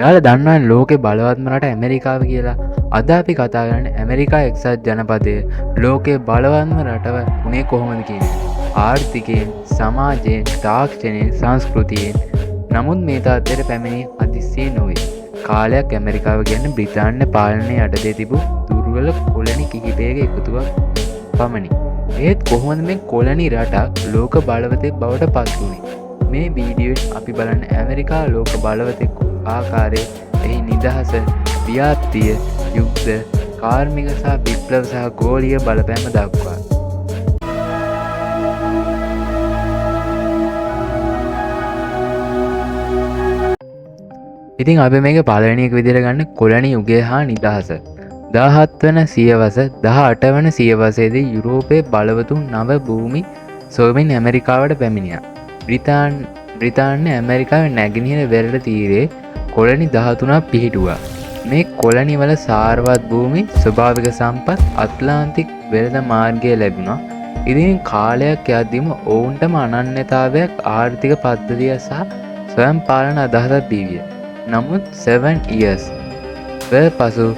යාල දන්නවන් ලෝකෙ බලවත්ම රට ඇමරිකාව කියලා. අද අපි කතා කරන්නේ ඇමරිකා එක්සත් ජනපදය ලෝකයේ බලවත්ම රටව වුණේ කොහොමද කියන්නේ. ආර්ථිකයෙන්, සමාජයෙන්, තාක්ෂණයෙන්, සංස්කෘතියෙන්. නමුත් මේ තත්ත්වයට පැමිණි අතිශය නොවේ. කාලයක් ඇමරිකාව කියන්නේ බ්‍රිතාන්‍ය පාලනය යටතේ තිබූ දුර්වල කොලනි කිහිපයක එකතුවක් පමණි. ඒත් කොහොමද මේ කොලනි රටක් ලෝක බලවතෙක් බවට පත් වුණේ? මේ වීඩියෝවෙන් අපි බලන්නේ ඇමරිකා ලෝක බලවතෙක් ආකාරය, එහි නිදහස, ව්‍යාප්තිය, යුද්ධ, කාර්මික සහ විප්ලව සහ ගෝලීය බලපෑම දක්වා. ඉතින් අපි මේක පළවෙනි එක විදිහට ගන්න කොලනි යුගය හා නිදහස. 17 වන සියවස 18 වන සියවසේදී යුරෝපයේ බලවතුන් නව භූමි සොයමින් ඇමරිකාවට පැමිණියා. බ්‍රිතාන්‍ය ඇමරිකාවේ නැගෙනහිර වෙරළ තීරයේ කොලනි 13ක් පිහිටුවා. මේ කොලනි වල සාරවත් භූමි, ස්වභාවික සම්පත්, අත්ලාන්තික් වෙළඳ මාර්ගය ලැබුණා. ඉතින් කාලයක් යද්දීම ඔවුන්ටම අනන්‍යතාවයක්, ආර්ථික පද්ධතිය සහ ස්වයං පාලන අදහසක් දීවිය. නමුත් 7 years පසු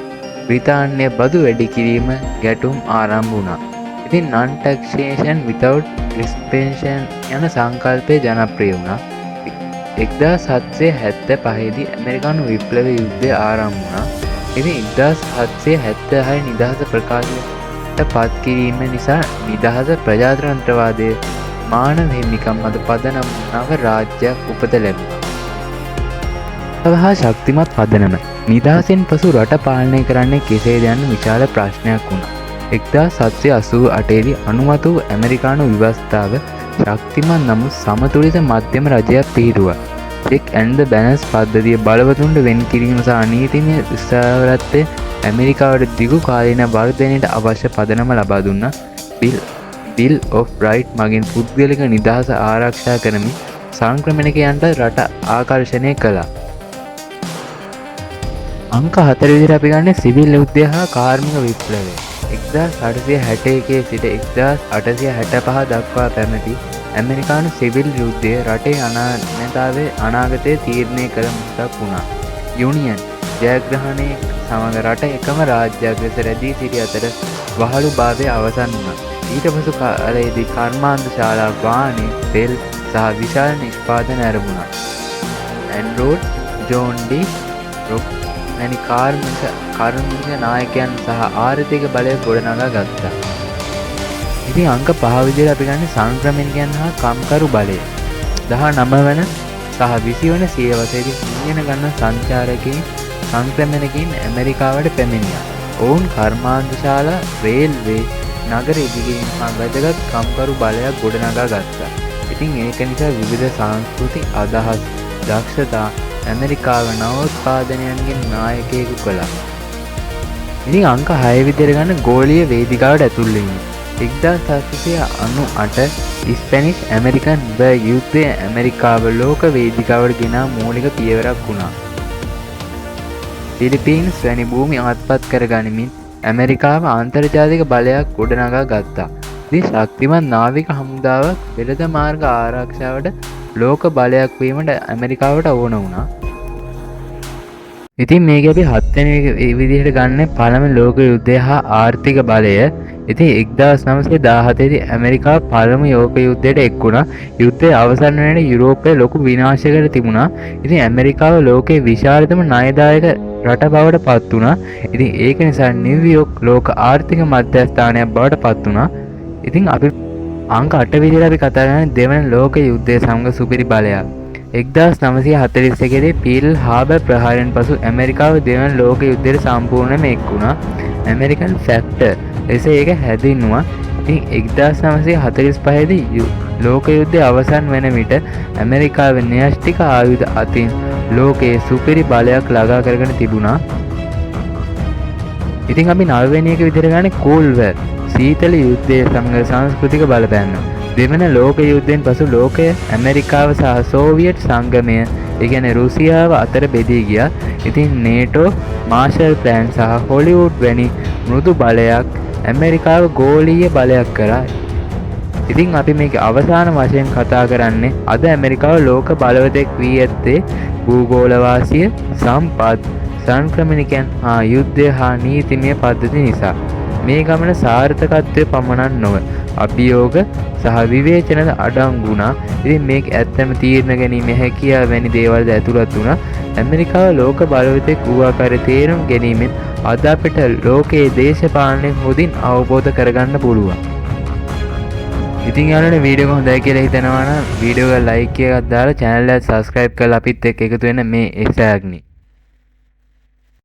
බ්‍රිතාන්‍ය බදු වැඩි කිරීම ගැටුම් ආරම්භ වුණා. ඉතින් non-taxation without expansion යන සංකල්පය ජනප්‍රිය වුණා. 1775 දී ඇමරිකානු විප්ලව යුද්ධය ආරම්භ වුණා. ඉතින් 1776 නිදහස ප්‍රකාශයට පත් කිරීම නිසා නිදහස, ප්‍රජාතන්ත්‍රවාදය, මානව හිමිකම් මත පදනම් නව රාජ්‍යයක් උපත ලැබුණා. සහ ශක්තිමත් පදනම. නිදහසෙන් පසු රට පාලනය කරන්නේ කෙසේද යන්න විශාල ප්‍රශ්නයක් වුණා. 1788 දී අනුමත වූ ඇමරිකානු ව්‍යවස්ථාව ශක්තිමත් නමුත් සමතුලිත මධ්‍යම රජයක් පිහිටුවා. චෙක් ඇන්ඩ් ද බැලන්ස් පද්ධතිය බලවතුන්ට වෙන් කිරීම සහ නීතිමය ස්ථාවරත්වය ඇමරිකාවට දිගු කාලීන වර්ධනයට අවශ්‍ය පදනම ලබා දුන්නා. බිල් ඔෆ් රයිට් මගින් පුද්ගලික නිදහස ආරක්ෂා කරමින් සංක්‍රමණිකයන්ට රට ආකර්ෂණය කළා. අංක 4 විදිහට අපි ගන්න සිවිල් යුද්ධය හා කාර්මික විප්ලවය. 1861 සිට 1865 දක්වා පැවති ඇමරිකානු සිවිල් යුද්ධය රටේ අනාගතය තීරණය කළ මොහොතක් වුණා. යුනියන් ජයග්‍රහණය සමග රට එකම රාජ්‍යයක් ලෙස රැඳී සිටි අතර වහළු භාවය අවසන් වුණා. ඊට පසු කාලයේදී කර්මාන්ත ශාලා, වාහන, තෙල් සහ විශාල නිෂ්පාදන ආරම්භුණා. ඇන්ඩ්‍රෝඩ් ජෝන් ඩී රොක් වැනි කාර්මික නායකයන් සහ ආර්ථික බලය ගොඩනගා ගත්තා. ඉතින් අංක 5 විදිහට අපි ගන්න සංක්‍රමණිකයන් හා කම්කරු බලය. 19 වන සහ 20 වන සියවසේදී මිලියන ගණන් සංචාරකයන් සංක්‍රමණිකයන් ඇමරිකාවට පැමිණියා. ඔවුන් කර්මාන්තශාලා, රේල්වේ, නගර ඉදිකිරීම හා වැදගත් කම්කරු බලයක් ගොඩනගා ගත්තා. ඉතින් ඒක නිසා විවිධ සංස්කෘති අදහස්, දක්ෂතා ඇමරිකාව නවෝත්පාදනයන්ගෙන් නායකයෙකු කළා. ඉතින් අංක 6 විදිහට ගන්න ගෝලීය වේදිකාවට ඇතුල් වීම. 1798 ස්පැනිෂ් ඇමරිකන් යුද්ධය ඇමරිකාව ලෝක වේදිකාවට ගෙනා මූලික පියවරක් වුණා. ෆිලිපීන්ස් වැනි භූමි අත්පත් කර ගනිමින් ඇමරිකාව අන්තර්ජාතික බලයක් ගොඩනගා ගත්තා. ඉතින් ශක්තිමත් නාවික හමුදාවක් වෙළඳ මාර්ග ආරක්ෂාවට ලෝක බලයක් වීමට ඇමරිකාවට ඕන වුණා. ඉතින් මේක අපි 7 වෙනි විදිහට ගන්න පළවෙනි ලෝක යුද්ධය හා ආර්ථික බලය. ඉතින් 1917 දී ඇමරිකාව පළමු ලෝක යුද්ධයට එක් වුණා. යුද්ධය අවසන් වෙනකොට යුරෝපය ලොකු විනාශයකට තිබුණා. ඉතින් ඇමරිකාව ලෝකයේ විශාලතම ණයදායක රට බවට පත් වුණා. ඉතින් ඒක නිසා නිව්යෝර්ක් ලෝක ආර්ථික මධ්‍යස්ථානයක් බවට පත් වුණා. ඉතින් අපි අංක 8 විදිහට අපි කතා කරන්නේ දෙවන ලෝක යුද්ධය සමග සුපිරි බලයක්. 1941 දී පීල් හාබර් ප්‍රහාරයෙන් පසු ඇමරිකාව දෙවන ලෝක යුද්ධයට සම්පූර්ණයෙන්ම එක් වුණා. ඇමරිකන් ෆැක්ටර් ලෙස ඒක හැඳින්වුවා. ඉතින් 1945 දී ලෝක යුද්ධය අවසන් වන විට ඇමරිකාව න්‍යෂ්ටික ආයුධ අතින් ලෝකයේ සුපිරි බලයක් ළඟා කරගෙන තිබුණා. ඉතින් අපි 9 වෙනි එක විදිහට ගන්නේ කෝල්ඩ් වර්. සීතල යුද්ධය සමග සංස්කෘතික බලපෑම. දෙවන ලෝක යුද්ධයෙන් පසු ලෝකය ඇමරිකාව සහ සෝවියට් සංගමය, ඒ කියන්නේ රුසියාව අතර බෙදී ගියා. ඉතින් නේටෝ, මාෂල් ප්ලෑන් සහ හොලිවුඩ් වැනි මෘදු බලයක් ඇමරිකාව ගෝලීය බලයක් කරා. ඉතින් අපි මේක අවසාන වශයෙන් කතා කරන්නේ අද ඇමරිකාව ලෝක බලවතෙක් වී ඇත්තේ භූගෝලවාසිය සම්පත් සංක්‍රමණිකයන් හා යුද්ධය හා නීතිමය පද්ධති නිසා. මේ ගමන සාර්ථකත්වය පමණක් නොව අභියෝග සහ විවේචනද අඩංගුණා. ඉතින් මේක ඇත්තම තීරණ ගැනීම හැකියාව වැනි දේවල්ද ඇතුළත් වුණා. ඇමරිකාව ලෝක බලවතෙක් වූ ආකාරය තේරුම් ගැනීමෙන් අද අපිට ලෝකයේ දේශපාලනය හොඳින් අවබෝධ කරගන්න පුළුවන්. ඉතින් යාළුවනේ වීඩියෝ එක හොඳයි කියලා හිතනවා නම් වීඩියෝ එක ලයික් එකක් දාලා channel එක subscribe කරලා අපිත් එක්ක එකතු වෙන්න මේ එක්සැග්නි